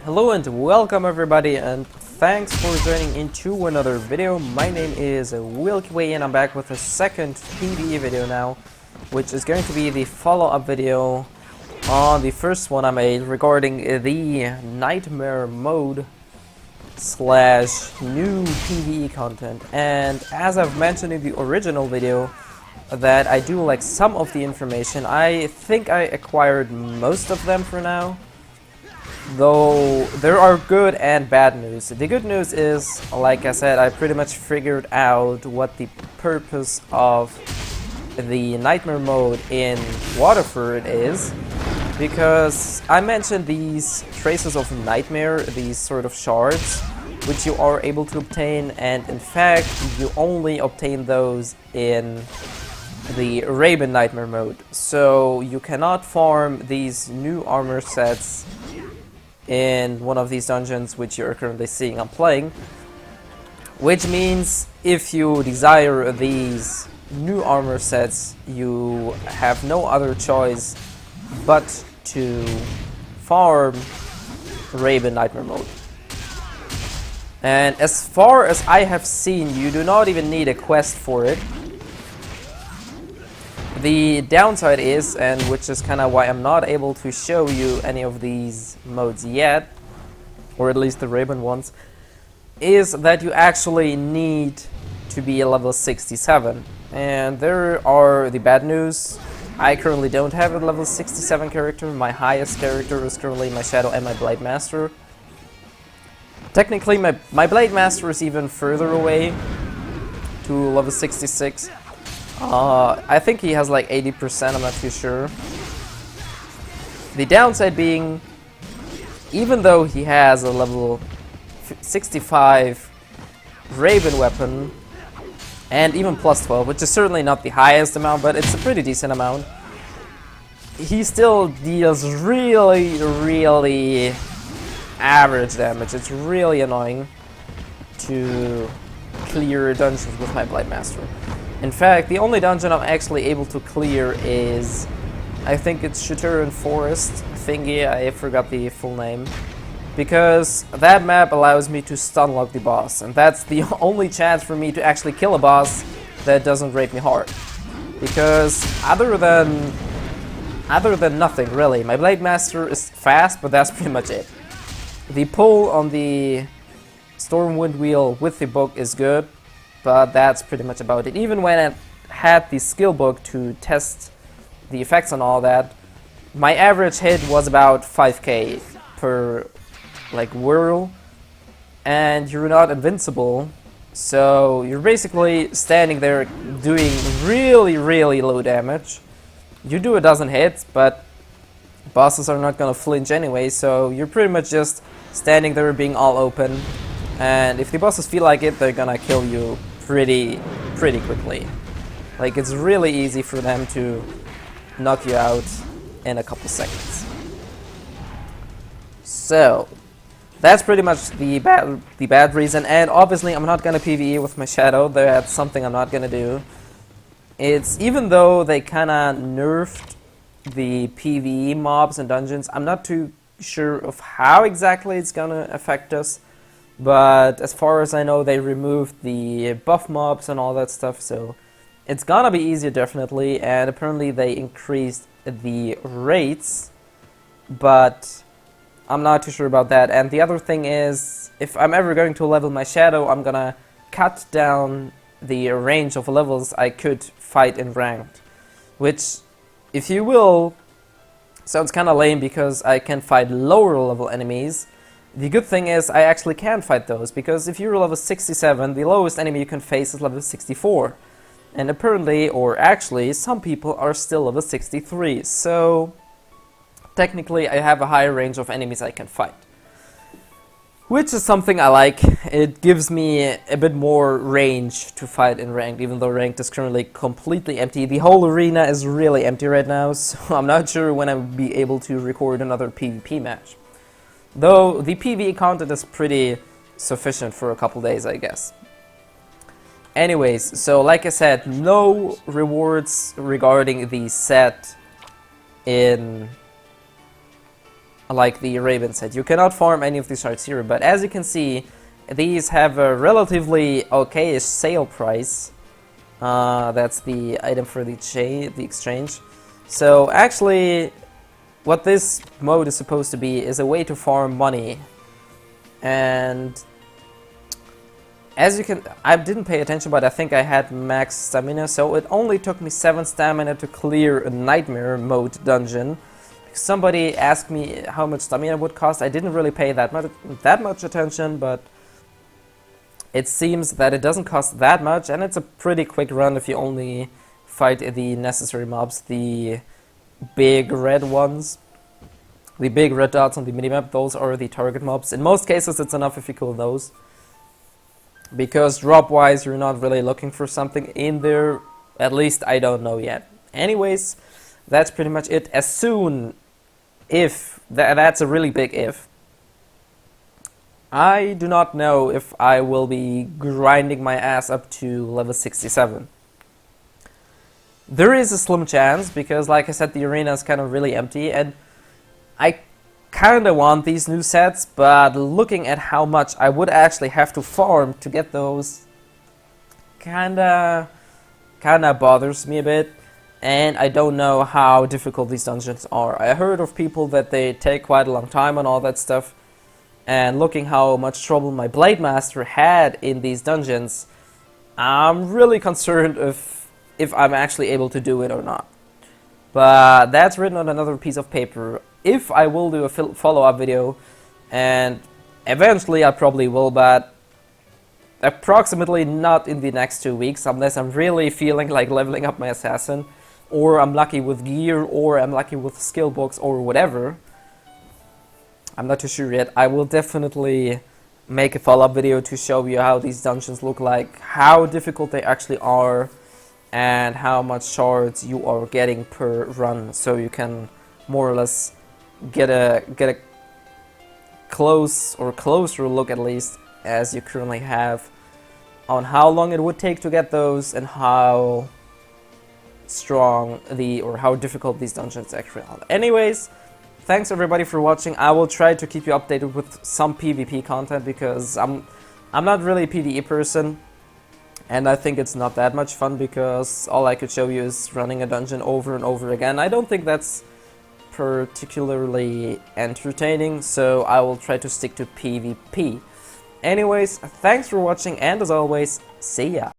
Hello and welcome everybody, and thanks for joining into another video. My name is Wilky and I'm back with a second PvE video now, which is going to be the follow-up video on the first one I made regarding the Nightmare mode slash new PvE content. And as I've mentioned in the original video that I do like some of the information, I think I acquired most of them for now. Though there are good and bad news. The good news is, like I said, I pretty much figured out what the purpose of the Nightmare mode in Waterford is, because I mentioned these traces of Nightmare, these sort of shards, which you are able to obtain, and in fact you only obtain those in the Raven Nightmare mode. So you cannot farm these new armor sets in one of these dungeons which you're currently seeing I'm playing, which means if you desire these new armor sets, you have no other choice but to farm Raven Nightmare mode. And as far as I have seen, you do not even need a quest for it. The downside is, and which is kind of why I'm not able to show you any of these modes yet, or at least the Raven ones, is that you actually need to be a level 67. And there are the bad news. I currently don't have a level 67 character. My highest character is currently my Shadow and my Blade Master. Technically my Blade Master is even further away to level 66. I think he has like 80%, I'm not too sure. The downside being, even though he has a level 65 Raven weapon, and even plus 12, which is certainly not the highest amount, but it's a pretty decent amount, he still deals really average damage. It's really annoying to clear dungeons with my Blade Master. In fact, the only dungeon I'm actually able to clear is, I think it's Kaverin Forest thingy, I forgot the full name. Because that map allows me to stunlock the boss, and that's the only chance for me to actually kill a boss that doesn't rape me hard. Because other than nothing really, my Blade Master is fast, but that's pretty much it. The pull on the Stormwind wheel with the book is good, but that's pretty much about it. Even when I had the skill book to test the effects on all that, my average hit was about 5k per like whirl, and you're not invincible, so you're basically standing there doing really low damage. You do a dozen hits, but bosses are not gonna flinch anyway, so you're pretty much just standing there being all open, and if the bosses feel like it, they're gonna kill you pretty quickly. Like, it's really easy for them to knock you out in a couple seconds. So that's pretty much the bad reason, and obviously I'm not gonna PvE with my Shadow. That's something I'm not gonna do. It's, even though they kinda nerfed the PvE mobs and dungeons, I'm not too sure of how exactly it's gonna affect us. But as far as I know, they removed the buff mobs and all that stuff, so it's gonna be easier definitely, and apparently they increased the rates, but I'm not too sure about that. And the other thing is, if I'm ever going to level my Shadow, I'm gonna cut down the range of levels I could fight in ranked, which, if you will, sounds kinda lame because I can fight lower level enemies. The good thing is I actually can fight those, because if you're level 67, the lowest enemy you can face is level 64. And apparently, or actually, some people are still level 63, so technically I have a higher range of enemies I can fight. Which is something I like. It gives me a bit more range to fight in ranked, even though ranked is currently completely empty. The whole arena is really empty right now, so I'm not sure when I'll be able to record another PvP match. Though the PvE content is pretty sufficient for a couple days, I guess. Anyways, so like I said, no rewards regarding the set in like the Raven said. You cannot farm any of these shards here, but as you can see, these have a relatively okay-ish sale price. That's the item for the exchange. So actually, what this mode is supposed to be is a way to farm money. And as you can, I didn't pay attention, but I think I had max stamina, so it only took me 7 stamina to clear a Nightmare mode dungeon. Somebody asked me how much stamina would cost. I didn't really pay that much attention, but it seems that it doesn't cost that much, and it's a pretty quick run if you only fight the necessary mobs, the big red ones. The big red dots on the minimap, those are the target mobs. In most cases it's enough if you kill those, because drop-wise you're not really looking for something in there. At least I don't know yet. Anyways, that's pretty much it. As soon if, that's a really big if, I do not know if I will be grinding my ass up to level 67. There is a slim chance, because like I said, the arena is kind of really empty, and I kinda want these new sets, but looking at how much I would actually have to farm to get those kinda bothers me a bit, and I don't know how difficult these dungeons are. I heard of people that they take quite a long time and all that stuff, and looking how much trouble my Blade Master had in these dungeons, I'm really concerned if I'm actually able to do it or not. But that's written on another piece of paper. If I will do a follow-up video, and eventually I probably will, but approximately not in the next 2 weeks, unless I'm really feeling like leveling up my assassin, or I'm lucky with gear, or I'm lucky with skill books, or whatever. I'm not too sure yet. I will definitely make a follow-up video to show you how these dungeons look like, how difficult they actually are, and how much shards you are getting per run, so you can more or less get a close or closer look, at least as you currently have, on how long it would take to get those and how strong or how difficult these dungeons actually are. Anyways, thanks everybody for watching. I will try to keep you updated with some PvP content, because I'm not really a PvE person, and I think it's not that much fun, because all I could show you is running a dungeon over and over again. I don't think that's particularly entertaining, so I will try to stick to PvP. Anyways, thanks for watching, and as always, see ya!